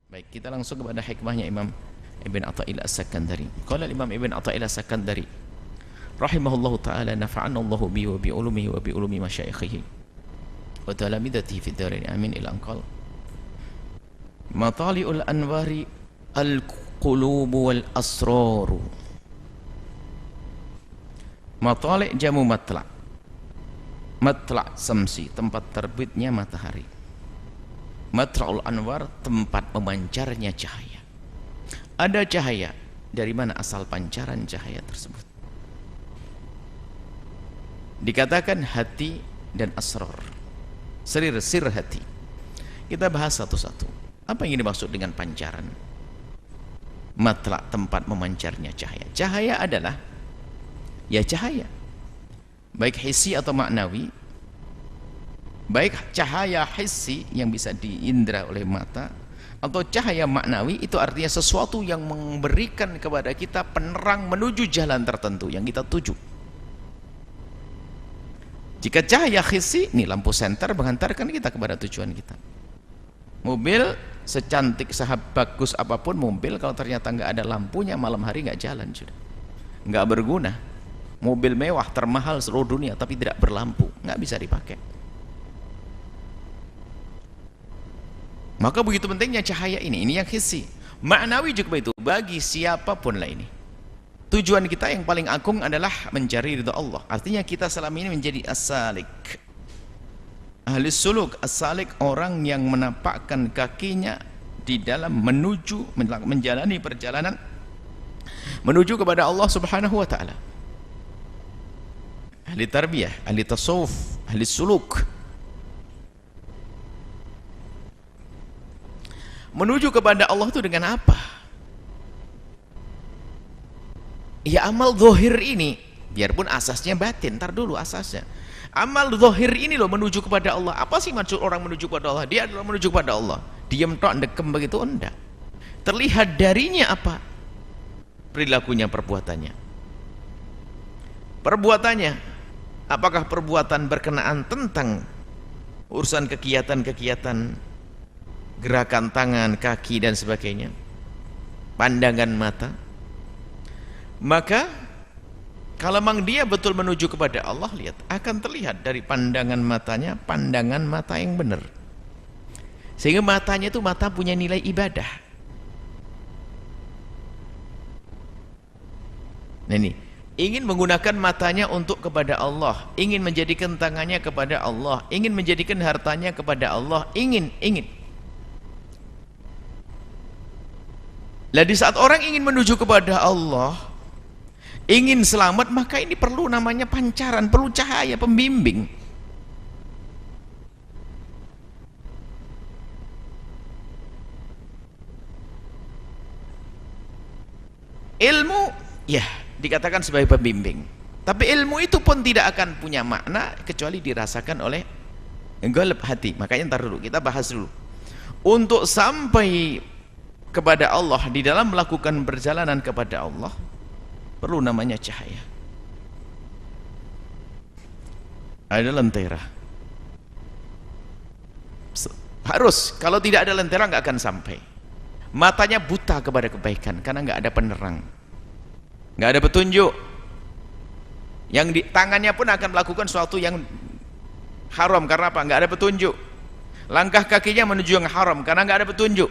Baik, kita langsung kepada hikmahnya Imam Ibn Athaillah As-Sakandari. Qala Imam Ibn Athaillah As-Sakandari rahimahullahu ta'ala nafa'ana Allahu bi wa bi ulumihi wa bi ulumi masyaikhihi wa talamidatihi fid dharain amin ila anqal matali'ul anwari al-qulub wal asraru. Matali' jamu matla', matla' samsi, tempat terbitnya matahari. Matla'ul anwar, tempat memancarnya cahaya. Ada cahaya, dari mana asal pancaran cahaya tersebut? Dikatakan hati dan asrar, sir hati. Kita bahas satu-satu. Apa yang dimaksud dengan pancaran? Matla', tempat memancarnya cahaya. Cahaya adalah ya cahaya, baik hissi atau maknawi. Baik cahaya hissi yang bisa diindra oleh mata, atau cahaya maknawi, itu artinya sesuatu yang memberikan kepada kita penerang menuju jalan tertentu yang kita tuju. Jika cahaya hissi, ini lampu senter menghantarkan kita kepada tujuan kita. Mobil secantik, sebagus apapun mobil, kalau ternyata nggak ada lampunya malam hari nggak jalan, sudah nggak berguna. Mobil mewah termahal seluruh dunia tapi tidak berlampu, nggak bisa dipakai. Maka begitu pentingnya cahaya ini yang hissi. Maknawi juga begitu, bagi siapapun lah ini. Tujuan kita yang paling agung adalah mencari ridha Allah. Artinya kita selama ini menjadi as-salik, ahli suluk. As-salik, orang yang menapakkan kakinya di dalam menuju, menjalani perjalanan menuju kepada Allah subhanahu wa ta'ala. Ahli tarbiyah, ahli tasawuf, ahli suluk. Menuju kepada Allah itu dengan apa? Ya amal zahir ini, biarpun asasnya batin, ntar dulu asasnya. Amal zahir ini loh menuju kepada Allah. Apa sih maksud orang menuju kepada Allah? Dia adalah menuju kepada Allah. Diam tok ndekem begitu enggak. Terlihat darinya apa? Perilakunya, perbuatannya. Perbuatannya, apakah perbuatan berkenaan tentang urusan kegiatan-kegiatan, gerakan tangan, kaki dan sebagainya, pandangan mata? Maka kalau memang dia betul menuju kepada Allah, lihat, akan terlihat dari pandangan matanya, pandangan mata yang benar. Sehingga matanya itu mata punya nilai ibadah. Nah ini, ingin menggunakan matanya untuk kepada Allah, ingin menjadikan tangannya kepada Allah, ingin menjadikan hartanya kepada Allah, ingin. Lah di saat orang ingin menuju kepada Allah, ingin selamat, maka ini perlu namanya pancaran, perlu cahaya pembimbing. Ilmu, ya, dikatakan sebagai pembimbing. Tapi ilmu itu pun tidak akan punya makna kecuali dirasakan oleh golep hati. Makanya ntar dulu, kita bahas dulu. Untuk sampai kepada Allah, di dalam melakukan perjalanan kepada Allah, perlu namanya cahaya. Ada lentera. Harus, kalau tidak ada lentera nggak akan sampai. Matanya buta kepada kebaikan karena nggak ada penerang, nggak ada petunjuk. Yang di tangannya pun akan melakukan sesuatu yang haram karena apa? Nggak ada petunjuk. Langkah kakinya menuju yang haram karena nggak ada petunjuk.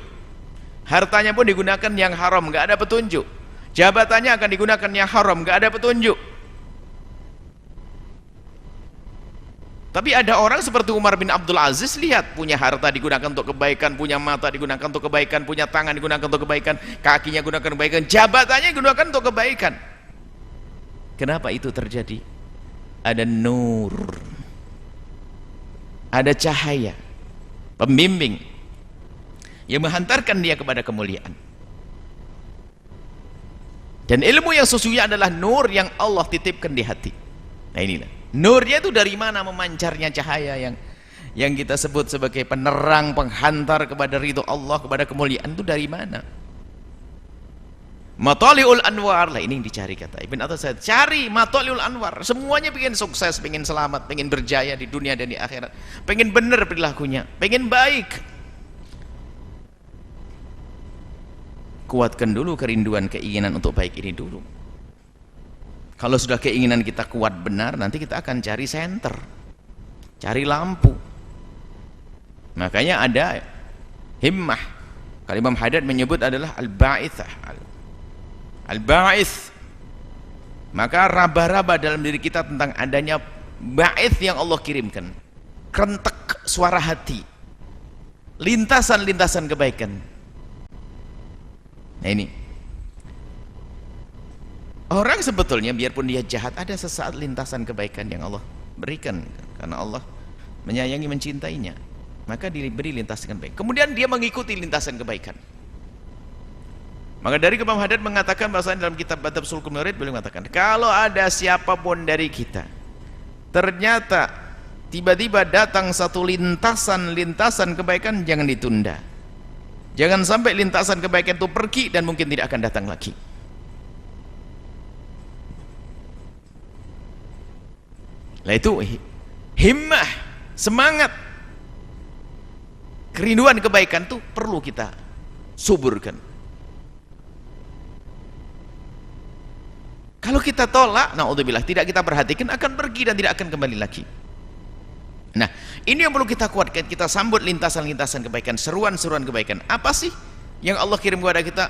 Hartanya pun digunakan yang haram, nggak ada petunjuk. Jabatannya akan digunakan yang haram, nggak ada petunjuk. Tapi ada orang seperti Umar bin Abdul Aziz, lihat, punya harta digunakan untuk kebaikan, punya mata digunakan untuk kebaikan, punya tangan digunakan untuk kebaikan, kakinya digunakan untuk kebaikan, jabatannya digunakan untuk kebaikan. Kenapa itu terjadi? Ada nur, ada cahaya pembimbing yang menghantarkan dia kepada kemuliaan. Dan ilmu yang sesungguhnya adalah nur yang Allah titipkan di hati. Nah inilah nurnya itu dari mana memancarnya cahaya yang kita sebut sebagai penerang, penghantar kepada ridho Allah, kepada kemuliaan, itu dari mana? Matali'ul anwar lah, ini yang dicari, kata Ibn Athaillah. Cari matali'ul anwar. Semuanya pengen sukses, pengen selamat, pengen berjaya di dunia dan di akhirat, pengen benar perilakunya, pengen baik. kuatkan dulu kerinduan, keinginan untuk baik ini dulu. Kalau sudah keinginan kita kuat benar, nanti kita akan cari senter, cari lampu. Makanya ada himmah. Kalau Imam Haddad menyebut adalah al-ba'ithah, al-ba'ith. Maka raba-raba dalam diri kita tentang adanya ba'ith yang Allah kirimkan, kerentek suara hati, lintasan-lintasan kebaikan. Nah ini orang sebetulnya biarpun dia jahat, ada sesaat lintasan kebaikan yang Allah berikan karena Allah menyayangi, mencintainya, maka diberi lintasan kebaikan, kemudian dia mengikuti lintasan kebaikan. Maka dari Imam Haddad mengatakan bahwasanya dalam kitab Adab Sulukul Murid beliau mengatakan, kalau ada siapapun dari kita ternyata tiba-tiba datang satu lintasan kebaikan, jangan ditunda, jangan sampai lintasan kebaikan itu pergi dan mungkin tidak akan datang lagi. Nah itu himmah, semangat, kerinduan kebaikan itu perlu kita suburkan. Kalau kita tolak, naudzubillah, tidak kita perhatikan, akan pergi dan tidak akan kembali lagi. Nah ini yang perlu kita kuatkan, kita sambut lintasan-lintasan kebaikan, seruan-seruan kebaikan. Apa sih yang Allah kirim kepada kita?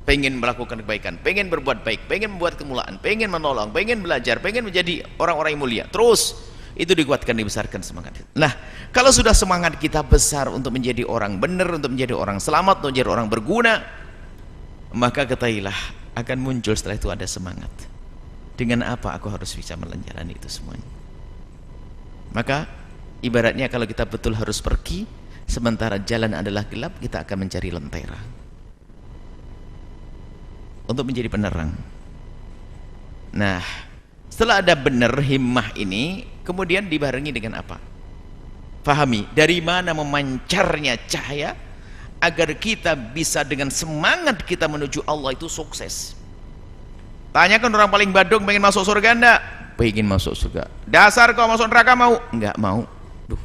Pengen melakukan kebaikan, pengen berbuat baik, pengen membuat kemuliaan, pengen menolong, pengen belajar, pengen menjadi orang-orang yang mulia. Terus itu dikuatkan, dibesarkan semangat. Nah kalau sudah semangat kita besar untuk menjadi orang benar, untuk menjadi orang selamat, untuk menjadi orang berguna, maka ketahuilah akan muncul setelah itu ada semangat. Dengan apa aku harus bisa menjalani itu semuanya? Maka ibaratnya kalau kita betul harus pergi, sementara jalan adalah gelap, kita akan mencari lentera untuk menjadi penerang. Nah setelah ada benar himmah ini, kemudian dibarengi dengan apa? Fahami dari mana memancarnya cahaya agar kita bisa dengan semangat kita menuju Allah itu sukses. Tanyakan orang paling badung, pengen masuk surga enggak? Pengen masuk surga. Dasar kau masuk neraka mau? Enggak mau. Duh.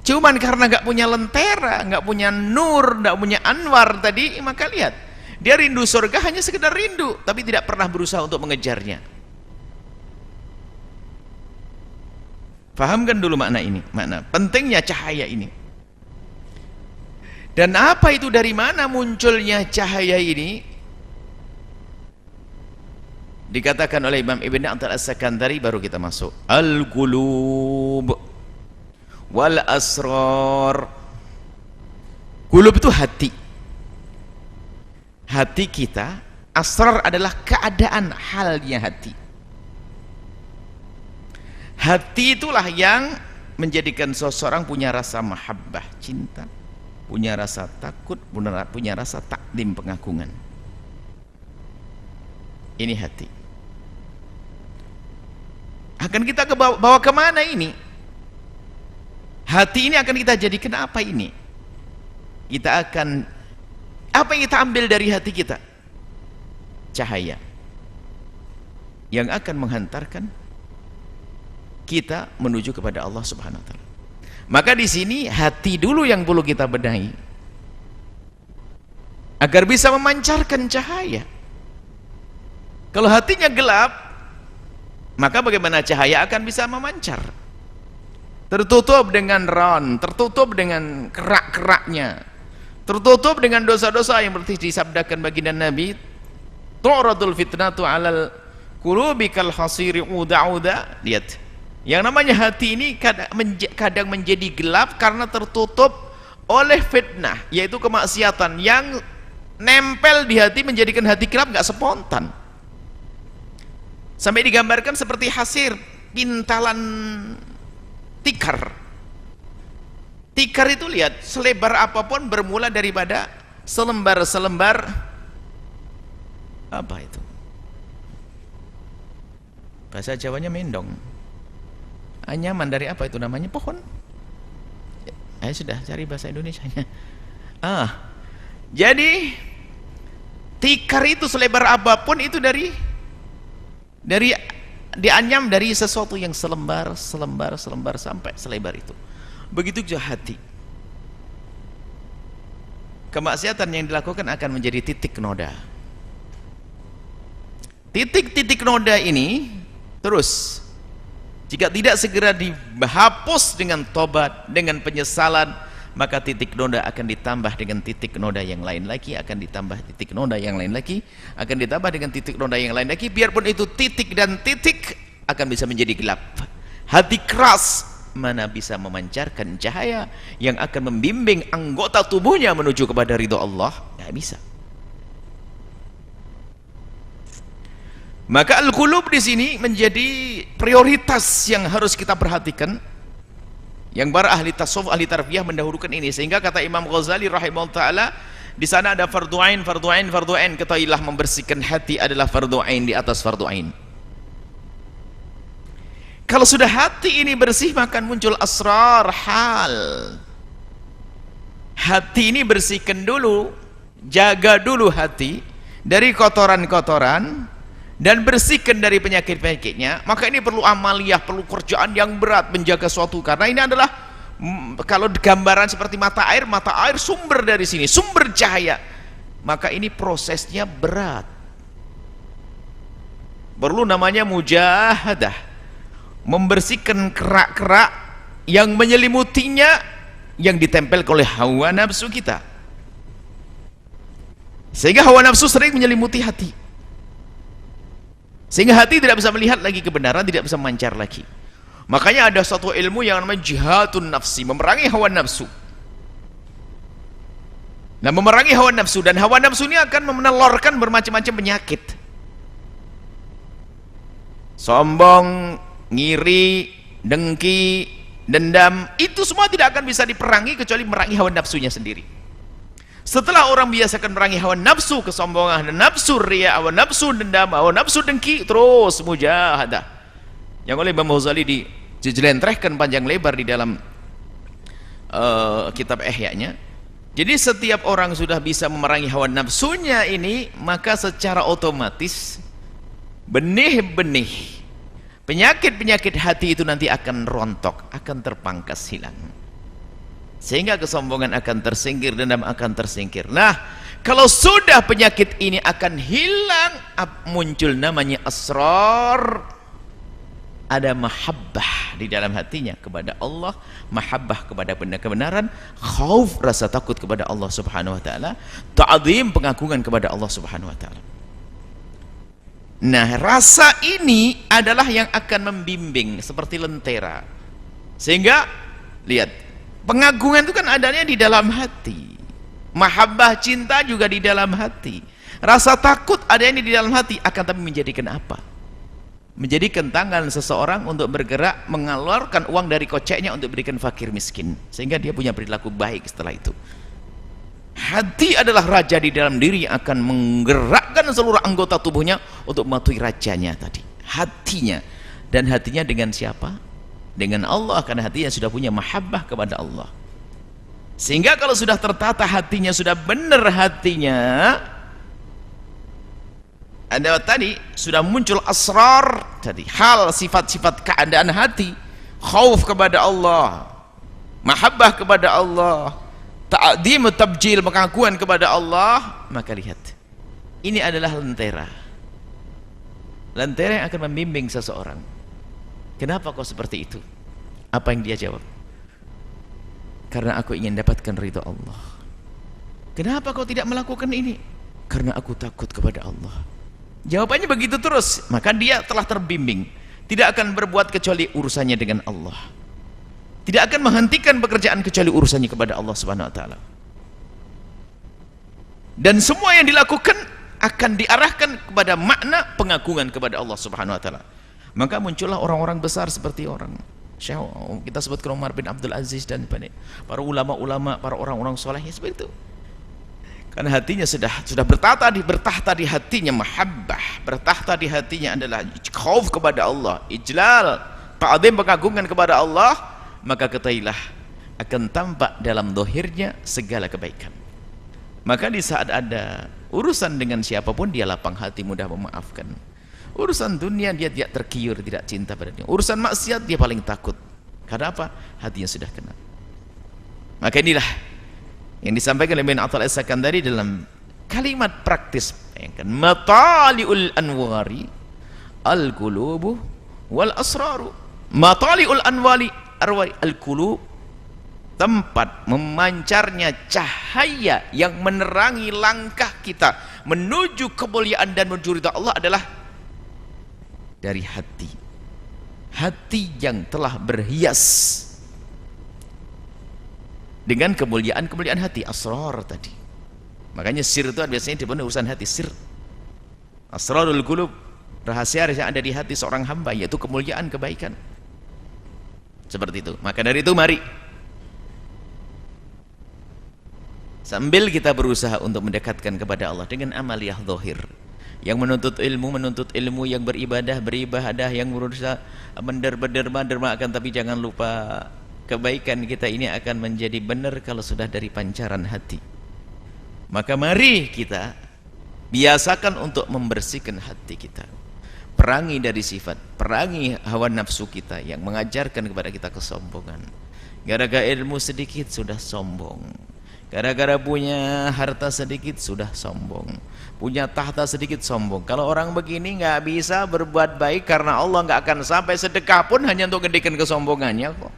Cuman karena enggak punya lentera, enggak punya nur, enggak punya anwar tadi, maka lihat, dia rindu surga hanya sekedar rindu, tapi tidak pernah berusaha untuk mengejarnya. Fahamkan dulu makna ini, makna pentingnya cahaya ini. Dan apa itu, dari mana munculnya cahaya ini? Dikatakan oleh Imam Ibn Attal As-Sakandari, baru kita masuk, al-qulub wal asrar. Qulub itu hati, hati kita. Asrar adalah keadaan halnya hati. Hati itulah yang menjadikan seseorang punya rasa mahabbah, cinta, punya rasa takut, punya rasa takdim, pengagungan. Ini hati. Akan kita bawa kemana ini? Hati ini akan kita jadikan apa ini? Kita akan, apa yang kita ambil dari hati kita? Cahaya yang akan menghantarkan kita menuju kepada Allah Subhanahu wa taala. Maka di sini hati dulu yang perlu kita benahi agar bisa memancarkan cahaya. Kalau hatinya gelap, maka bagaimana cahaya akan bisa memancar? Tertutup dengan ron, tertutup dengan kerak-keraknya, tertutup dengan dosa-dosa yang seperti disabdakan baginda Nabi, tu'radul fitnatu 'alal qulubi kal hasiri uda-uda. Lihat, yang namanya hati ini kadang menjadi gelap karena tertutup oleh fitnah, yaitu kemaksiatan yang nempel di hati, menjadikan hati gelap, nggak spontan. Sampai digambarkan seperti hasir, pintalan tikar. Tikar itu lihat, selebar apapun bermula daripada selembar-selembar apa itu? Bahasa Jawanya mendong. Anyaman dari apa itu namanya? Pohon. Sudah cari bahasa Indonesianya. Jadi tikar itu selebar apapun itu dari dianyam dari sesuatu yang selembar sampai selebar itu. Begitu juga hati. kemaksiatan yang dilakukan akan menjadi titik noda. Titik-titik noda ini terus, jika tidak segera dihapus dengan tobat, dengan penyesalan, maka titik noda akan ditambah dengan titik noda yang lain lagi, akan ditambah titik noda yang lain lagi, akan ditambah dengan titik noda yang lain lagi. Biarpun itu titik dan titik, akan bisa menjadi gelap. Hati keras mana bisa memancarkan cahaya yang akan membimbing anggota tubuhnya menuju kepada ridho Allah? Tidak bisa. Maka al-qulub di sini menjadi prioritas yang harus kita perhatikan. Yang para ahli tasawuf, ahli tarbiyah mendahulukan ini, sehingga kata Imam Ghazali rahimahullah taala, di sana ada fardu ain, fardu ain, fardu ain. Ketahuilah membersihkan hati adalah fardu ain di atas fardu ain. Kalau sudah hati ini bersih, maka muncul asrar hal. Hati ini bersihkan dulu, jaga dulu hati dari kotoran-kotoran, dan bersihkan dari penyakit-penyakitnya. Maka ini perlu amaliyah, perlu kerjaan yang berat menjaga suatu, karena ini adalah kalau gambaran seperti mata air sumber dari sini, sumber cahaya. Maka ini prosesnya berat, perlu namanya mujahadah, membersihkan kerak-kerak yang menyelimutinya, yang ditempel oleh hawa nafsu kita, sehingga hawa nafsu sering menyelimuti hati, sehingga hati tidak bisa melihat lagi kebenaran, tidak bisa memancar lagi. Makanya ada suatu ilmu yang namanya jihadun nafsi, memerangi hawa nafsu. Nah, memerangi hawa nafsu, dan hawa nafsu ini akan menelurkan bermacam-macam penyakit. Sombong, ngiri, dengki, dendam, itu semua tidak akan bisa diperangi kecuali memerangi hawa nafsunya sendiri. Setelah orang biasakan merangi hawa nafsu kesombongan, dan nafsu riya, hawa nafsu dendam, hawa nafsu dengki, terus mujahadah yang oleh Imam Ghazali dijelentrehkan panjang lebar di dalam kitab Ihya-nya. Jadi setiap orang sudah bisa memerangi hawa nafsunya ini, maka secara otomatis benih-benih penyakit-penyakit hati itu nanti akan rontok, akan terpangkas, hilang. Sehingga kesombongan akan tersingkir, dendam akan tersingkir. Nah, kalau sudah penyakit ini akan hilang, muncul namanya asrar. Ada mahabbah di dalam hatinya kepada Allah, mahabbah kepada benda kebenaran, khauf, rasa takut kepada Allah subhanahu wa ta'ala, ta'zim, pengagungan kepada Allah subhanahu wa ta'ala. Nah, rasa ini adalah yang akan membimbing seperti lentera. Sehingga, lihat, pengagungan itu kan adanya di dalam hati, mahabbah, cinta juga di dalam hati, rasa takut adanya di dalam hati. Akan tapi menjadikan apa? Menjadikan tangan seseorang untuk bergerak mengeluarkan uang dari koceknya untuk berikan fakir miskin, sehingga dia punya perilaku baik setelah itu. Hati adalah raja di dalam diri yang akan menggerakkan seluruh anggota tubuhnya untuk mematuhi rajanya tadi, hatinya. Dan hatinya dengan siapa? Dengan Allah, karena hatinya sudah punya mahabbah kepada Allah. Sehingga kalau sudah tertata hatinya, sudah benar hatinya, ada tadi sudah muncul asrar tadi, hal, sifat-sifat keadaan hati, khauf kepada Allah, mahabbah kepada Allah, ta'zim, tabjil, pengakuan kepada Allah. Maka lihat, ini adalah lentera, lentera yang akan membimbing seseorang. Kenapa kau seperti itu? Apa yang dia jawab? Karena aku ingin dapatkan ridha Allah. Kenapa kau tidak melakukan ini? Karena aku takut kepada Allah. Jawabannya begitu terus, maka dia telah terbimbing, tidak akan berbuat kecuali urusannya dengan Allah, tidak akan menghentikan pekerjaan kecuali urusannya kepada Allah subhanahu wa ta'ala. Dan semua yang dilakukan akan diarahkan kepada makna pengagungan kepada Allah subhanahu wa ta'ala. Maka muncullah orang-orang besar seperti orang Syekh, kita sebutkan Umar bin Abdul Aziz, dan para ulama-ulama, para orang-orang soleh seperti itu. Karena hatinya sudah bertahta di hatinya mahabbah, bertahta di hatinya adalah khauf kepada Allah, ijlal, ta'zim, pengagungan kepada Allah. Maka ketahuilah akan tampak dalam dohirnya segala kebaikan. Maka di saat ada urusan dengan siapapun, dia lapang hati, mudah memaafkan. Urusan dunia dia tidak tergiur, tidak cinta pada dunia. Urusan maksiat dia paling takut. Karena apa? Hatinya sudah kena. Maka inilah yang disampaikan oleh Ibn Attal As-Sakandari dalam kalimat praktis, bayangkan, matali'ul anwari al-qulubu wal asraru. Matali'ul anwari al-qulub, tempat memancarnya cahaya yang menerangi langkah kita menuju kemuliaan dan menuju ridha Allah adalah dari hati. Hati yang telah berhias dengan kemuliaan-kemuliaan hati, asrar tadi. Makanya sir itu biasanya dipenuhi urusan hati, sir. Asrarul qulub, rahasia yang ada di hati seorang hamba, yaitu kemuliaan, kebaikan. Seperti itu. Maka dari itu mari sambil kita berusaha untuk mendekatkan kepada Allah dengan amaliyah zahir, yang menuntut ilmu yang beribadah, yang berusaha menderma akan, tapi jangan lupa kebaikan kita ini akan menjadi benar kalau sudah dari pancaran hati. Maka mari kita biasakan untuk membersihkan hati kita, perangi dari sifat, perangi hawa nafsu kita yang mengajarkan kepada kita kesombongan. Gara-gara ilmu sedikit sudah sombong, gara-gara punya harta sedikit sudah sombong, punya tahta sedikit sombong. Kalau orang begini nggak bisa berbuat baik, karena Allah nggak akan sampai sedekah pun hanya untuk gedekan kesombongannya kok.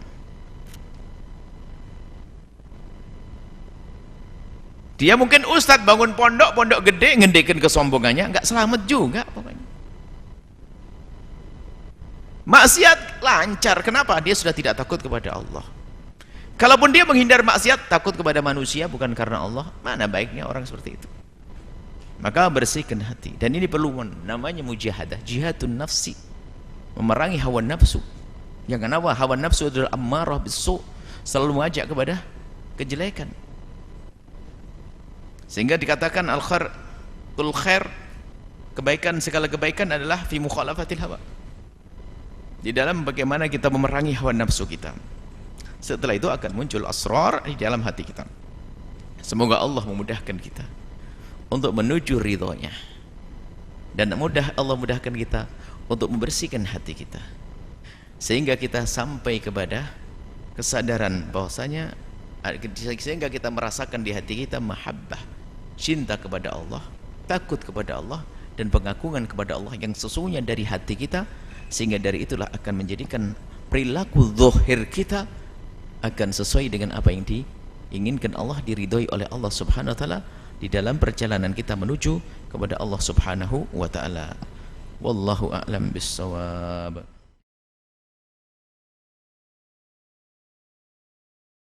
Dia mungkin ustadz bangun pondok gede, ngedekin kesombongannya, nggak selamat juga pokoknya. Maksiat lancar, kenapa? Dia sudah tidak takut kepada Allah. Kalaupun dia menghindar maksiat, takut kepada manusia bukan karena Allah, mana baiknya orang seperti itu. Maka bersihkan hati, dan ini perlu namanya mujahadah, jihadun nafsi, memerangi hawa nafsu. Yang kenapa? Hawa nafsu adalah ammarah bisu, selalu mengajak kepada kejelekan. Sehingga dikatakan al-khairul khair, kebaikan, segala kebaikan adalah fi mukhalafatil hawa, di dalam bagaimana kita memerangi hawa nafsu kita. Setelah itu akan muncul asrar di dalam hati kita. Semoga Allah memudahkan kita untuk menuju ridhonya, dan Allah mudahkan kita untuk membersihkan hati kita, sehingga kita sampai kepada kesadaran bahwasanya, sehingga kita merasakan di hati kita mahabbah, cinta kepada Allah, takut kepada Allah, dan pengagungan kepada Allah yang sesungguhnya dari hati kita. Sehingga dari itulah akan menjadikan perilaku zahir kita akan sesuai dengan apa yang diinginkan Allah, diridhoi oleh Allah Subhanahu wa taala di dalam perjalanan kita menuju kepada Allah Subhanahu wa taala. Wallahu a'lam bissawab.